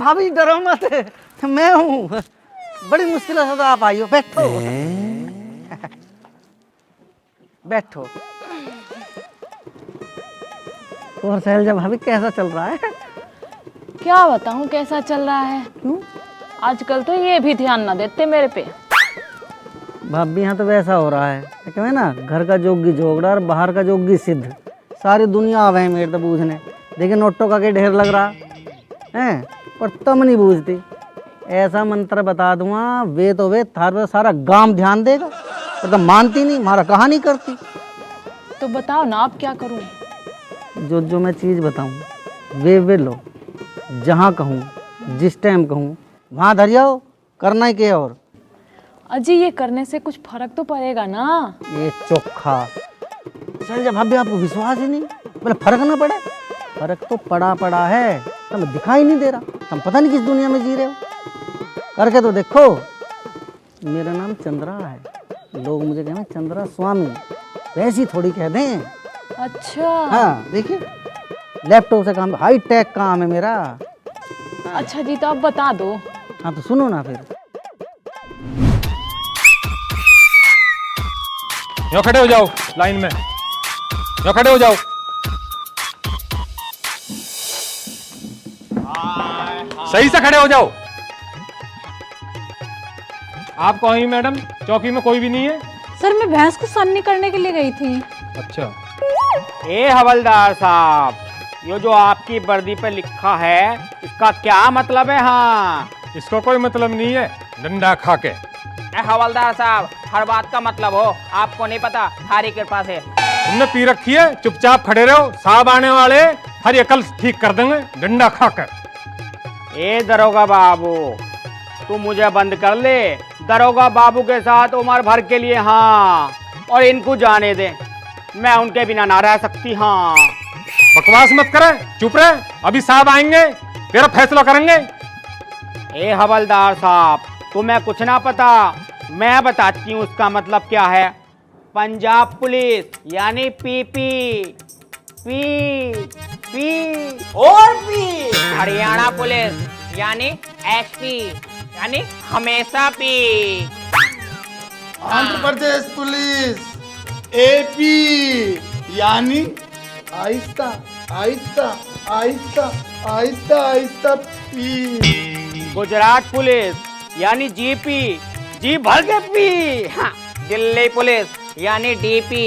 भाभी डरो मत, मैं हूँ। बड़ी मुश्किल से तो आप आई हो। बैठो बैठो। और शैलजा भाभी कैसा चल रहा है? क्या बताऊं कैसा चल रहा है। क्यों? आजकल तो ये भी ध्यान ना देते मेरे पे। भाभी यहाँ तो वैसा हो रहा है, क्या है ना, घर का जोगी जोगड़ा और बाहर का जोगी सिद्ध। सारी दुनिया आवे है मेरे तो बूझने। देखिए नोटों का क्या ढेर लग रहा है, पर तुम नहीं बूझती। ऐसा मंत्र बता दूंगा, वे तो वे थार पे सारा गांव ध्यान देगा, पर तुम मानती नहीं, हमारा कहा नहीं करती। तो बताओ ना आप क्या करूं। जो जो मैं चीज़ बताऊं वे लो, जहाँ कहूँ जिस टाइम कहूँ वहाँ धर जाओ, करना ही क्या। और अजी ये करने से कुछ फर्क तो पड़ेगा ना। ये चोखा शैलजा भाभी, आपको विश्वास ही नहीं, बोले फर्क ना पड़े। फर्क तो पड़ा है, तुम्हें दिखाई नहीं दे रहा। तुम पता नहीं किस दुनिया में जी रहे हो। करके तो देखो। मेरा नाम चंद्रा है, लोग मुझे कहते हैं चंद्रा स्वामी, वैसी थोड़ी कह दें। अच्छा। हाँ देखिए, लैपटॉप से काम, हाई टेक काम है मेरा। अच्छा जी तो आप बता दो। हाँ तो सुनो ना फिर। यहाँ खड़े हो जाओ लाइन में, यहाँ खड़े हो जाओ। सही से खड़े हो जाओ। आप कौन ही मैडम? चौकी में कोई भी नहीं है। सर मैं भैंस को सामने करने के लिए गई थी। अच्छा। ए हवलदार साहब, ये जो आपकी वर्दी पे लिखा है इसका क्या मतलब है? हाँ, इसको कोई मतलब नहीं है, डंडा खा के। ए हवलदार साहब, हर बात का मतलब हो, आपको नहीं पता, थारी कृपा से। तुमने पी रखी है, चुपचाप खड़े रहो, साहब आने वाले हर अकल ठीक कर देंगे डंडा खाकर। ए दरोगा बाबू, तू मुझे बंद कर ले। दरोगा बाबू के साथ उम्र भर के लिए हाँ, और इनको जाने दे, मैं उनके बिना ना रह सकती। हाँ, बकवास मत करे, चुप रहे, अभी साहब आएंगे, तेरा फैसला करेंगे। ए हवलदार साहब, तुम्हें कुछ ना पता, मैं बताती हूँ उसका मतलब क्या है। पंजाब पुलिस यानी पीपी, पी और पी। हरियाणा पुलिस यानी एसपी, यानी हमेशा P. Andhra Pradesh police AP, यानी आहिस्ता आहिस्ता आहिस्ता आहिस्ता आहिस्ता पी। गुजरात पुलिस यानी जीपी, जी भर के पी। हाँ, दिल्ली पुलिस यानी डीपी,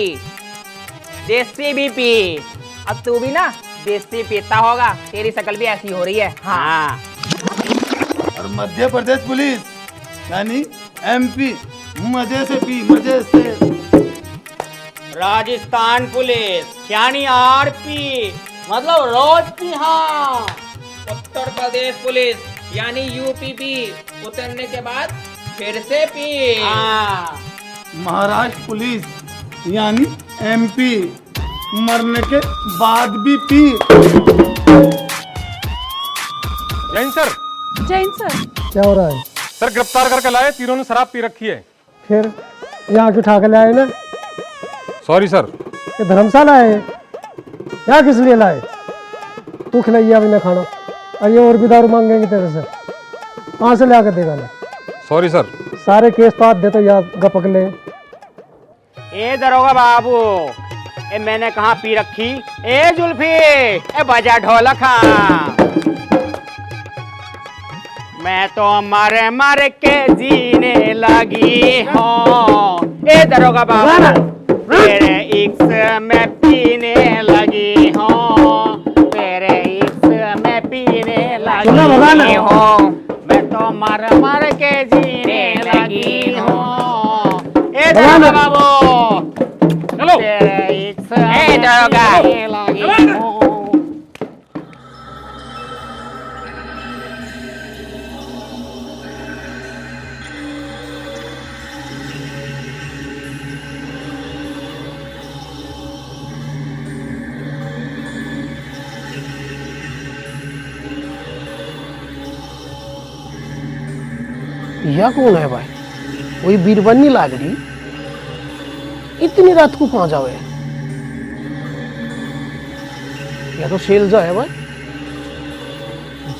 देसी भी पी। अब तू भी ना देसी पीता होगा, तेरी शक्ल भी ऐसी हो रही है। हाँ। और मध्य प्रदेश पुलिस यानी एमपी, मजे से पी, मजे से। राजस्थान पुलिस यानी आरपी, मतलब रोज पी। हाँ। उत्तर प्रदेश पुलिस यानी यूपीपी, उतरने के बाद फिर से पी। हाँ। महाराष्ट्र पुलिस यानी एमपी, मरने के बाद भी P. Jain sir. Jain sir. क्या हो रहा है? सर गिरफ्तार करके लाए, तीनों ने शराब पी रखी है। फिर यहाँ क्यों उठा के लाए ना? Sorry sir. ये धर्मशाला है, यहाँ किस लिए लाए? तू खिलाइए अभी ना खाना, और ये और भी दारू मांगेंगे तेरे से, कहाँ से ला के देगा ना? Sorry sir. सारे केस पात दे तो याद गपक ले। ए दरोगा बाबू, ए मैंने कहा पी रखी? ए जुल्फी, ए बजा ढोलक। मैं तो मर के जीने लगी हूँ। ए दरोगा बाबू, तेरे इश्क में पीने लगी हूँ, तेरे इश्क में पीने लगी हूँ, मैं तो मर के जीने लगी हूँ। ए दरोगा बाबू, चलो। तेरे इश्क में जीने लगी हूँ। यह कौन है भाई? कोई बीरबन्नी लाग रही, इतनी रात को कहाँ जावे? यह तो शैलजा है भाई।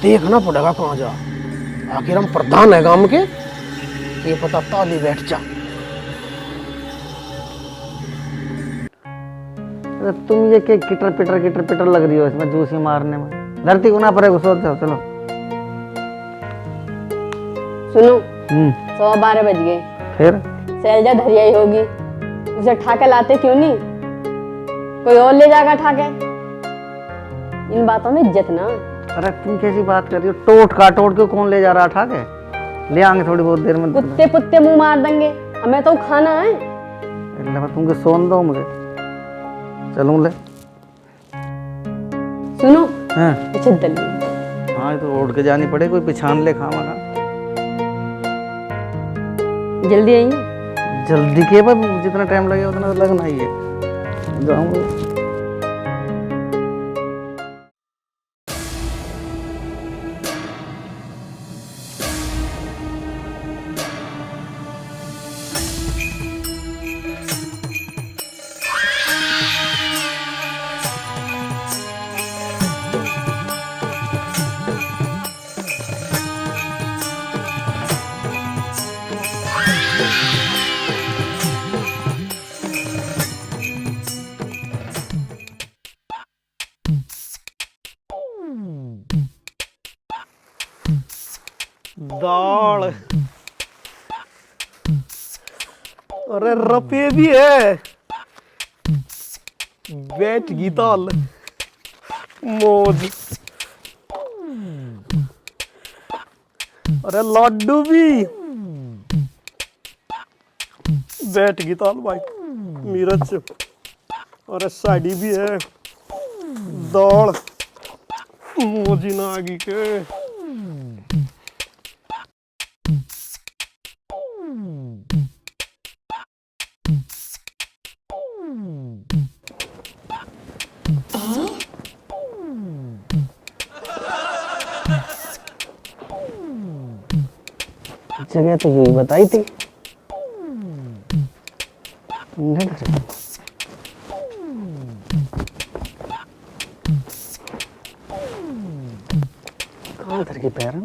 देखना पड़ेगा कहाँ जा। आखिर हम प्रधान है गांव के, ये पता ताली बैठ जा। अरे तुम ये के किटर पिटर लग रही हो इसमें जूसी मारने में। धरती को ना पड़े सोच जाओ। चलो सुनो 12:15 बज गए। फिर शैलजा धरिया ही होगी, उसे ठाके लाते क्यों नहीं? कोई और ले जाएगा ठाके। इन बातों में इज्जत ना। अरे तुम कैसी बात कर रही हो? टोट के कौन ले जा रहा ठाके? ले आएंगे थोड़ी बहुत देर में। कुत्ते पुत्ते मुंह मार देंगे, हमें तो खाना है। अल्लाह तुमको सोन दो मुझे। चलूं ले। सुनो हाँ पीछे दल्ली। हाँ ये तो उड़ के जानी पड़े, कोई पिछान ले खामा ना। जल्दी आई। जल्दी के बाद जितना टाइम लगे उतना तो लगना ही है। जाऊंगा। दाल, अरे रपे भी है, बैठ गई दाल, मौज। अरे लड्डू भी, बैठ गई दाल भाई मिर्च। अरे साड़ी भी है, दाल मौजी ना आगी के। जगह तो यही बताई थी। कहाँ धर के पैर?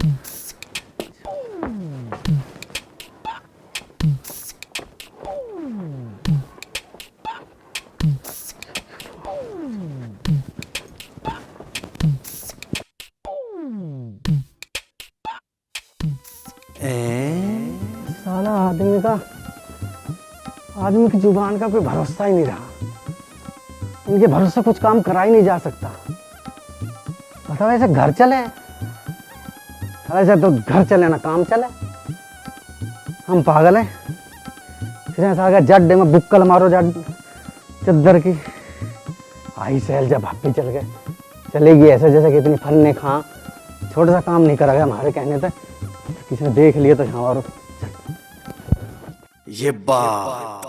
साला आदमी की जुबान का कोई भरोसा ही नहीं रहा। इनके भरोसे कुछ काम करा ही नहीं जा सकता। बताओ ऐसे घर चले, ऐसे तो घर चले ना काम चले। हम पागल हैं। फिर ऐसा आ गया जड्डे में बुक्कल मारो चद्दर की। आई शैलजा भाभी चल गए, चलेगी ऐसे जैसे कि इतनी फन्ने खा। छोटा सा काम नहीं करा गया हमारे कहने तक। किसी ने देख लिया तो यहाँ और ये बात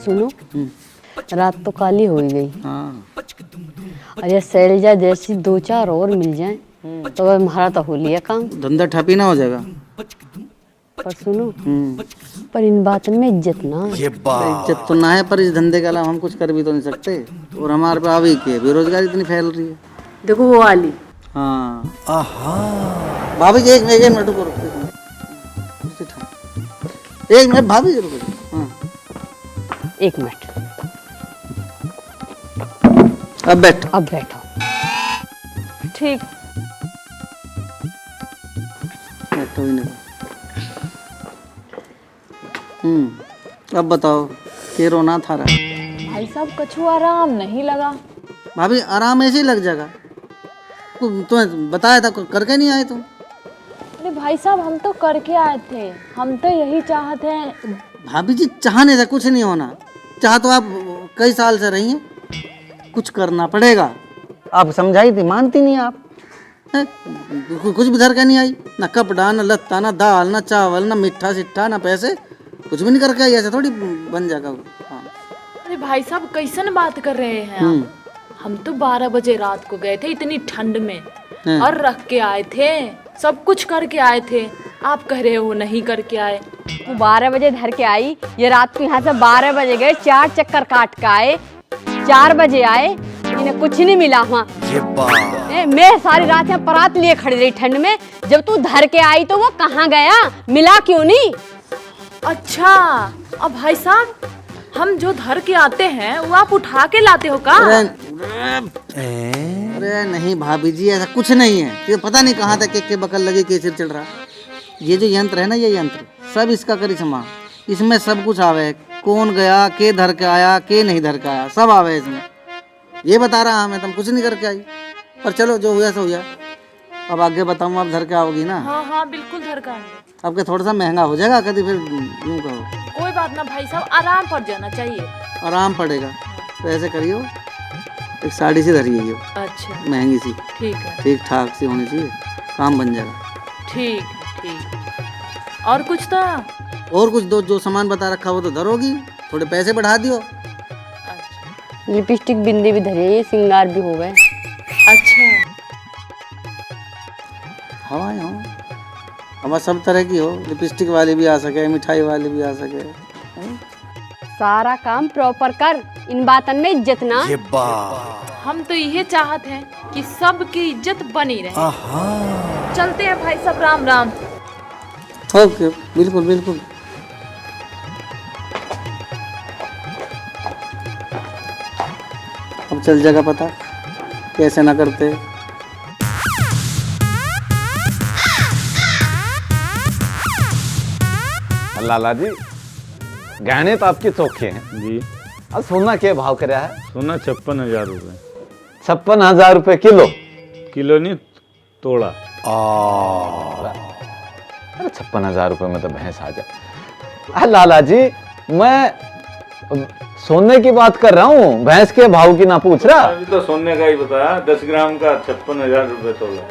सुनो रात तो काली हो ही गई। हाँ और ये शैलजा जैसी 2-4 और मिल जाए तो हमारा तो हो लिया काम। धंधा ठपी ना हो जाएगा। पर सुनो पर इन बातों में इज्जत ना। ये बात इज्जत तो ना है, पर इस धंधे के अलावा हम कुछ कर भी तो नहीं सकते। और हमारे पे अभी के बेरोजगारी इतनी फैल रही है। देखो वो वाली। हाँ भाभी जी एक मिनट रुको। एक मिनट भाभी जी रुको। हाँ 1 मिनट। अब बैठो। ठीक। बैठो ही नहीं। अब बताओ के रोना था रहा? भाई साहब कछु आराम नहीं लगा। भाभी आराम ऐसे ही लग जाएगा। तुम्हें बताया था, करके नहीं आए तुम? अरे भाई साहब हम तो करके आए थे, हम तो यही चाहते हैं। भाभी जी चाहने से कुछ नहीं होना। चाह तो आप कई साल से रही हैं, कुछ करना पड़ेगा। आप समझाई थी, मानती नहीं आप। कुछ भी धर के नहीं आई, ना कपड़ा ना लत्ता ना दाल ना चावल ना मीठा सिट्ठा ना पैसे, कुछ भी नहीं करके आई। ऐसा थोड़ी बन जाएगा। हाँ। अरे भाई साहब कैसन बात कर रहे हैं आप? हम तो 12 बजे रात को गए थे इतनी ठंड में और रख के आए थे, सब कुछ करके आए थे। आप कह रहे हो नहीं करके आए। तू 12 बजे धर के आई, ये रात को यहाँ से 12 बजे गए, 4 चक्कर काट के आए, 4 बजे आए, इन्हें कुछ नहीं मिला वहाँ। मैं सारी रात यहाँ परात लिए खड़ी रही ठंड में, जब तू धर के आई तो वो कहाँ गया, मिला क्यों नहीं? अच्छा, अब भाई साहब हम जो धर के आते हैं वो आप उठा के लाते हो का? अरे नहीं भाभी जी, ऐसा कुछ नहीं है। ये पता नहीं कहाँ तक के बकल लगे के सिर चल रहा। ये जो यंत्र है ना, ये यंत्र सब इसका करिश्मा, इसमें सब कुछ आवे। कौन गया, के धर के आया, के नहीं धर के आया, सब आवे इसमें। ये बता रहा हमें, तुम कुछ नहीं करके आई। पर चलो जो हुआ सो हुआ। अब आगे बताऊँ, आप धर के आओगी ना? हाँ हाँ बिल्कुल धर का आएंगे। अब के थोड़ा सा महंगा हो जाएगा कभी, फिर यूँ कहो। कोई बात ना भाई साहब, आराम पड़ जाना चाहिए। आराम पड़ेगा तो ऐसे करियो, एक साड़ी सी धरिए, ये अच्छा महंगी सी, ठीक है, ठीक ठाक सी होनी चाहिए, काम बन जाएगा। ठीक ठीक। और कुछ था? और कुछ दो, जो सामान बता रखा वो तो धरोगी, थोड़े पैसे बढ़ा दियो। अच्छा लिपस्टिक बिंदी भी धरी है, ये श्रृंगार भी हो गए। अच्छा, हवा हो हवा सब तरह की हो, लिपस्टिक वाली भी आ सके, मिठाई वाली भी आ सके। सारा काम प्रॉपर कर, इन बातन में इज्जत ना। हम तो यही चाहते हैं कि सबकी इज्जत बनी रहे। चलते हैं भाई साहब, राम राम। ओके, बिल्कुल बिल्कुल। अब चल जाएगा पता कैसे ना करते। लाला जी, गहने तो आपके चौखे हैं जी। अब सोना क्या भाव कर रहा है? सोना 56,000 रुपये। 56,000 रुपये किलो? किलो नहीं, तोड़ा। अरे 56,000 रुपये में तो भैंस आ जाए। लाला जी, मैं सोने की बात कर रहा हूँ, भैंस के भाव की ना पूछ रहा। अभी तो सोने का ही बताया, 10 ग्राम का 56,000 रुपये तोड़ा।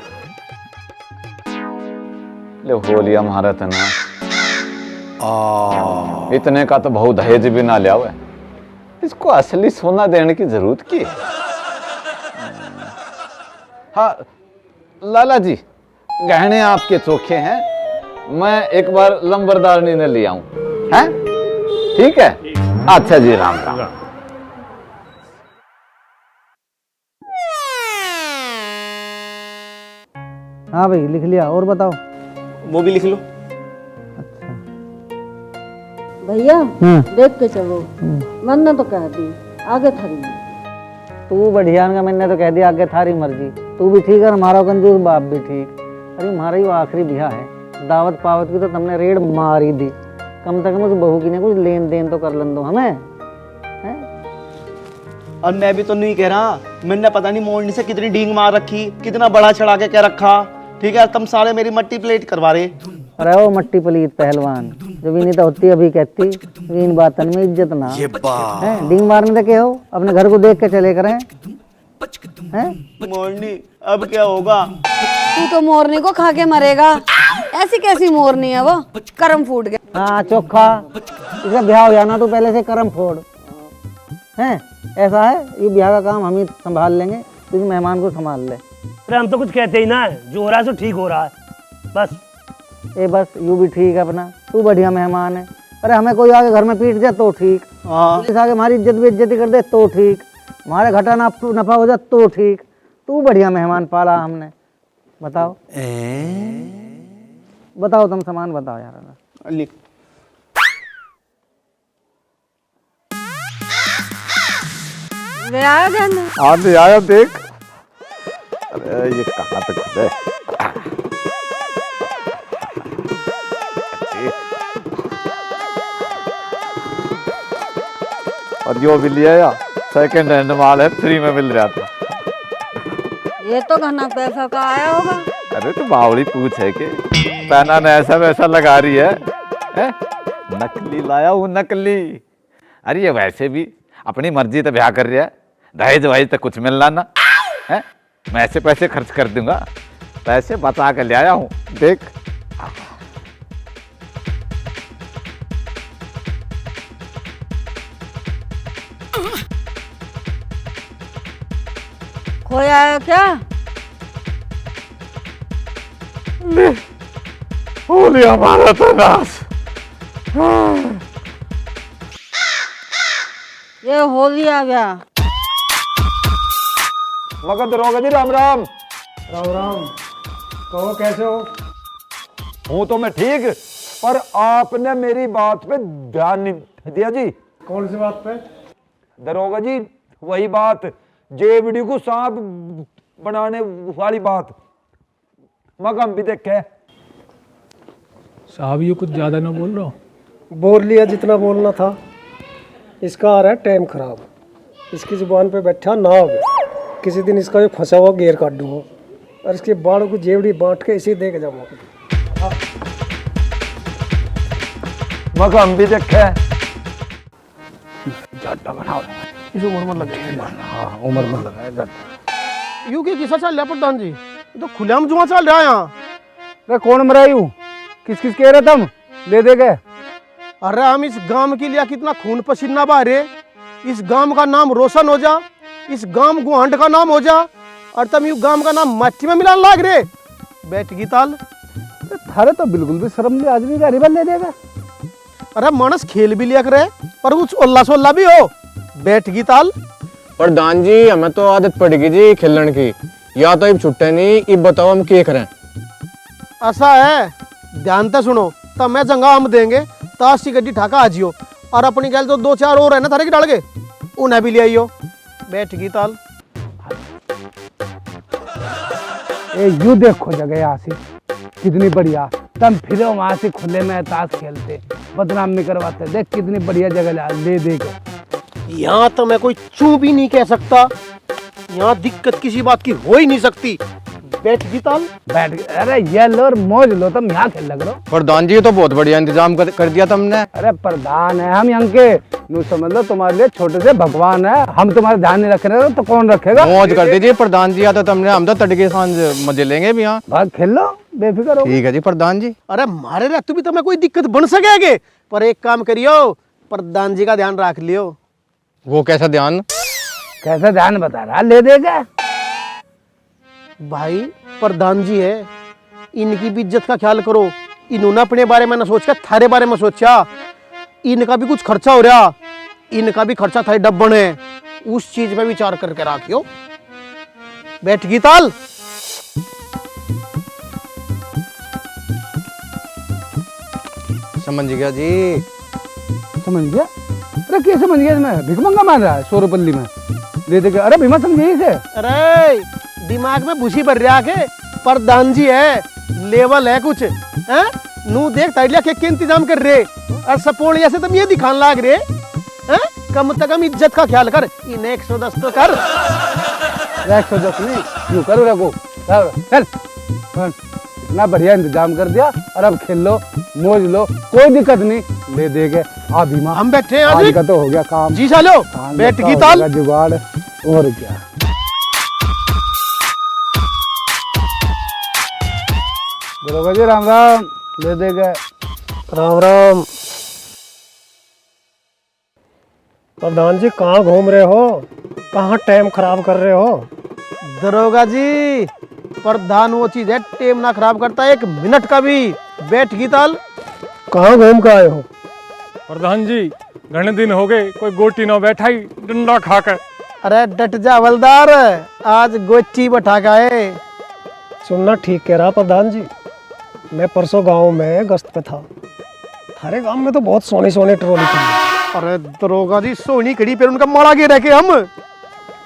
ले हो लिया महारत ना, इतने का तो बहुत दहेज भी ना लिया हुआ। इसको असली सोना देने की जरूरत की। हाँ लाला जी, गहने आपके चोखे हैं, मैं एक बार लंबरदारनी ने ले आऊं, हैं? ठीक है, अच्छा जी, राम राम। हाँ भाई लिख लिया, और बताओ। वो भी लिख लो। भैया देख के चलो, मैंने तो कह दी आगे थारी। तू बढ़िया का, मैंने तो कह दिया आगे थारी मर्जी। तू भी ठीक है, हमारा कंजूस बाप भी ठीक। अरे हमारा ही वो आखिरी ब्याह है, दावत पावत की तो तुमने रेड मार ही दी। कम से कम उस बहू की ने कुछ लेन देन तो कर लन दो हमें, हैं? और मैं भी तो नहीं कह रहा, मैंने पता नहीं मोरनी से कितनी डींग मार रखी, कितना बड़ा चढ़ा के क्या रखा। ठीक है, तुम सारे मेरी मट्टी प्लेट करवा रहे। अरे वो मट्टी पलीत पहलवान, जो भी नहीं तो होती अभी कहती, इन बातन में इज्जत ना है। डींग मारने देखे हो, अपने घर को देख के चले करें, हैं? मोरनी अब क्या होगा? तू तो मोरनी को खा के मरेगा। ऐसी कैसी मोरनी है वो, कर्म फूट गया। हाँ चोखा, इसका ब्याह हो जाना तो पहले से कर्म फोड़, हैं? ऐसा है, ये ब्याह का काम हम ही संभाल लेंगे, तुझे मेहमान को संभाल ले। अरे हम तो कुछ कहते ही ना है, जो हो रहा है सो ठीक हो रहा है बस। ए बस यू भी ठीक है अपना, तू बढ़िया मेहमान है। अरे हमें कोई आगे घर में पीट जाए तो ठीक, पुलिस आगे हमारी इज्जत भी इज्जत कर दे तो ठीक, हमारे घाटा नफा हो जाए तो ठीक। तू बढ़िया मेहमान पाला हमने। बताओ बताओ, तुम सामान बताओ यार। लिख। आने आया देख। अरे ये कहाँ तक है? और जो भी लिया सेकंड हैंड माल है, फ्री में मिल रहा था। ये तो घना पैसा का आया होगा। अरे तो बावड़ी पूछ है कि पहना न ऐसा वैसा लगा रही है, नकली लाया हूँ, नकली। अरे ये वैसे भी अपनी मर्जी तो ब्याह कर रहा है, दहेज वहेज तो कुछ मिलना ना है। मैं ऐसे पैसे खर्च कर दूंगा, पैसे बचा कर ले आया हूँ, देख। खोया है क्या? हो लिया हमारा तो नाश। ये हो लिया क्या? मगर दरोगा जी राम राम। राम राम। कहो कैसे हो? हूँ तो मैं ठीक, पर आपने मेरी बात पे ध्यान नहीं दिया जी। कौन सी बात पे? दरोगा जी वही बात, जेबड़ी को सांप बनाने वाली बात। मगर हम भी देखे। साहब ये कुछ ज्यादा ना बोल रहा हूँ। बोल लिया जितना बोलना था। इसका आ रहा है टाइम खराब। इसकी जुबान पे बैठा नाग। किसी दिन इसका जो फंसा हुआ घेर काट दूंगा और इसके बालों को जेबड़ी बांट के इसे दे के जाऊंगा। मगर हम भी देखे। इस उम्र में लग गया। हाँ उम्र में लगा है जट। यू की किसा चल रहा है प्रधान जी? ये तो खुलेआम जुआ चल रहा है यहाँ। अरे कौन मरा यू? किस किस कह रहे तुम? ले दे गए। अरे हम इस गांव के लिए कितना खून पसीना बहारे, इस गांव का नाम रोशन हो जा, इस गांव गुहांड का नाम हो जा, और तुम यू गांव का नाम मट्टी में मिलाने लाग रे। बैठ गई ताल। थारे तो बिल्कुल भी शर्म नहीं, आदमी का रिबन ले देगा। अरे मानस खेल भी लिया करे पर कुछ ओल्ला सोल्ला भी हो। बैठ गई ताल। प्रधान जी हमें तो आदत पड़ गई जी खेलने की, या तो अब छुट्टे नहीं। अब बताओ हम क्या करें? ऐसा है, ध्यान से सुनो। तब मैं जंगा हम देंगे, ताश की गड्डी ठाका आजियो, और अपनी गैल तो 2-4 और है ना थारे की डाल के, उन्हें भी ले आइयो। बैठ गई ताल। ए यू देखो जगह यहाँ से कितनी बढ़िया। तुम फिर वहां से खुले में ताश खेलते, बदनाम नहीं करवाते। देख कितनी बढ़िया जगह ले दे के। यहाँ तो मैं कोई चू भी नहीं कह सकता। यहाँ दिक्कत किसी बात की हो ही नहीं सकती। बैठ गई ताल। बैठ गए। अरे ये लो और मौज लो, तुम यहाँ खेल लग रहे हो। प्रधान जी तो बहुत बढ़िया इंतजाम कर दिया तुमने। अरे प्रधान है हम यहाँ के, नू समझ लो तुम्हारे लिए छोटे से भगवान है। हम तुम्हारे ध्यान नहीं रख रहे तो कौन रखेगा? मौज कर दीजिए प्रधान जी। या तो तुमने, हम तो तड़के सांझ मजे लेंगे भी यहाँ। भाग खेल लो बेफिक्र हो। ठीक है जी प्रधान जी। अरे मारे रहते भी तुम्हें कोई दिक्कत बन सकेगे, पर एक काम करियो, प्रधान जी का ध्यान रख लियो। वो कैसा ध्यान? कैसा ध्यान बता रहा? ले देगा भाई। प्रधान जी है, इनकी भी इज्जत का ख्याल करो। इन्होंने अपने बारे में ना सोचा, थारे बारे में सोचा। इनका भी कुछ खर्चा हो रहा, इनका भी खर्चा थारे डब्बन है, उस चीज पे विचार करके रखियो। बैठ गई ताल। समझ गया जी। समझ गया? अरे क्या समझ गया? इसमें भिख मंगा मार रहा है 100 रुपये में ले दे के। अरे भीमा समझे इसे? अरे दिमाग में भूसी भर रहा के, प्रधान जी है, लेवल है कुछ है। नू देख ताइलिया के इंतजाम कर रहे, और सपोर्ट से तुम ये दिखाने लाग रहे हैं। कम से कम इज्जत का ख्याल कर। इन्हें 110 तो कर। 110 नहीं, यूं करो रखो। चल इतना बढ़िया इंतजाम कर दिया, और अब खेल लो, मौज लो, कोई दिक्कत नहीं। ले दे के आ भीमा। हम बैठे हैं आज का तो हो गया काम जी। चलो बैठ गई ताल। जुगाड़ और क्या। दरोगा जी राम राम। ले दे गए। राम राम। प्रधान जी कहाँ घूम रहे हो? कहाँ टाइम खराब कर रहे हो? दरोगा जी प्रधान वो चीज है, टाइम ना खराब करता 1 मिनट का भी। बैठ गई ताल। कहाँ घूम के आए हो? प्रधान जी घने दिन हो गए, कोई गोटी ना बैठा ही डंडा खाकर। अरे डट जा हवलदार, आज गोची बैठा के आए। सुनना ठीक कह रहा प्रधान जी। मैं परसों गांव में गश्त पे था। थारे गांव में तो बहुत सोने सोने ट्रोली थी। अरे दरोगा जी सोनी कड़ी पे उनका माड़ा गे रखे हम।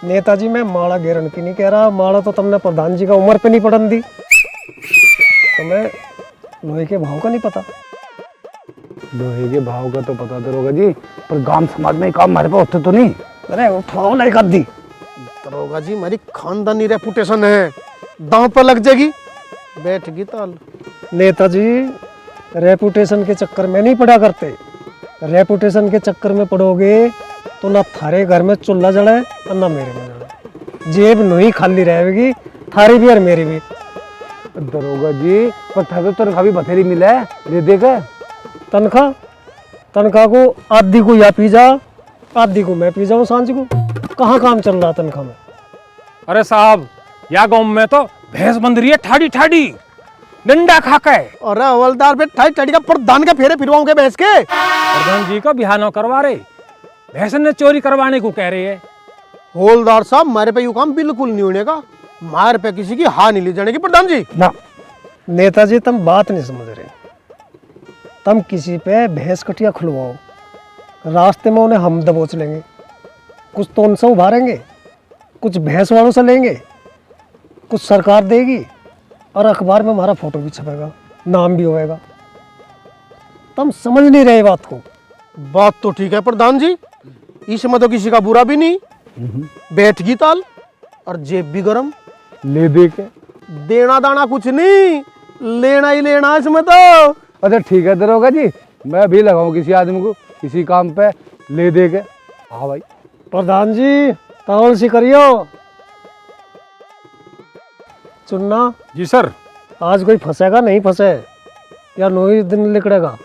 नेताजी मैं माड़ा घेरन की नहीं कह रहा। माड़ा तो तुमने प्रधान जी का उम्र पे नहीं पड़न दी। तुम्हें लोहे के भाव का नहीं पता? लोहे के भाव का तो पता दरोगा जी, पर गांव समाज में काम हमारे पे होते तो नहीं। अरे उठाओ नहीं कर दी। दरोगा जी मेरी खानदानी रेपुटेशन है, दांव पर लग जाएगी। बैठ गई ताल। नेताजी रेपुटेशन के चक्कर में नहीं पड़ा करते। रेपुटेशन के चक्कर में पड़ोगे तो ना थारे घर में चूल्हा जले और ना मेरे में जले। जेब नहीं खाली रहेगी, थारी भी और मेरी भी। दरोगा जी पर था तो तनख्वाह भी बथेरी मिला है, ले देगा। तनख्वाह को आधी को या पी जा, आधी को मैं पी जाऊँ सांझ को। कहाँ काम चल रहा तनख्वाह में? अरे साहब, या गांव में तो भैंस बंध रही है ठाडी ठाडी, डंडा खा के। अरे हवलदार पे ठाई ठाडी का प्रधान के फेरे फिरवाऊंगे भैंस के। प्रधान जी को बिहानो करवा रहे, भैंस ने चोरी करवाने को कह रही है। हवलदार साहब, मारे पे यू काम बिल्कुल नहीं होने का, मारे पे किसी की हाँ नहीं ले जाने की प्रधान जी। ना नेताजी, तुम बात नहीं समझ रहे। तुम किसी पे भैंस कटिया खुलवाओ, रास्ते में उन्हें हम दबोच लेंगे, कुछ तो उनसे उभारेंगे, कुछ भैंस वालों से लेंगे, कुछ सरकार देगी, और अखबार में हमारा फोटो भी छपेगा, नाम भी होएगा। तुम समझ नहीं रहे बात को। बात तो ठीक है प्रधान जी, इसमें तो किसी का बुरा भी नहीं। बैठ गई ताल और जेब भी गरम, ले दे के। देना दाना कुछ नहीं, लेना ही लेना इसमें तो। अच्छा ठीक है दरोगा जी, मैं भी लगाऊं किसी आदमी को किसी काम पे, ले दे के। हाँ भाई। प्रधान जी तावल सी करियो। चुन्ना जी सर। आज कोई फंसेगा नहीं फंसे, या नो ही दिन निकलेगा?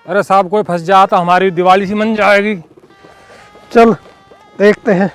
अरे साहब, कोई फंस जाए तो हमारी दिवाली सी मन जाएगी। चल देखते हैं।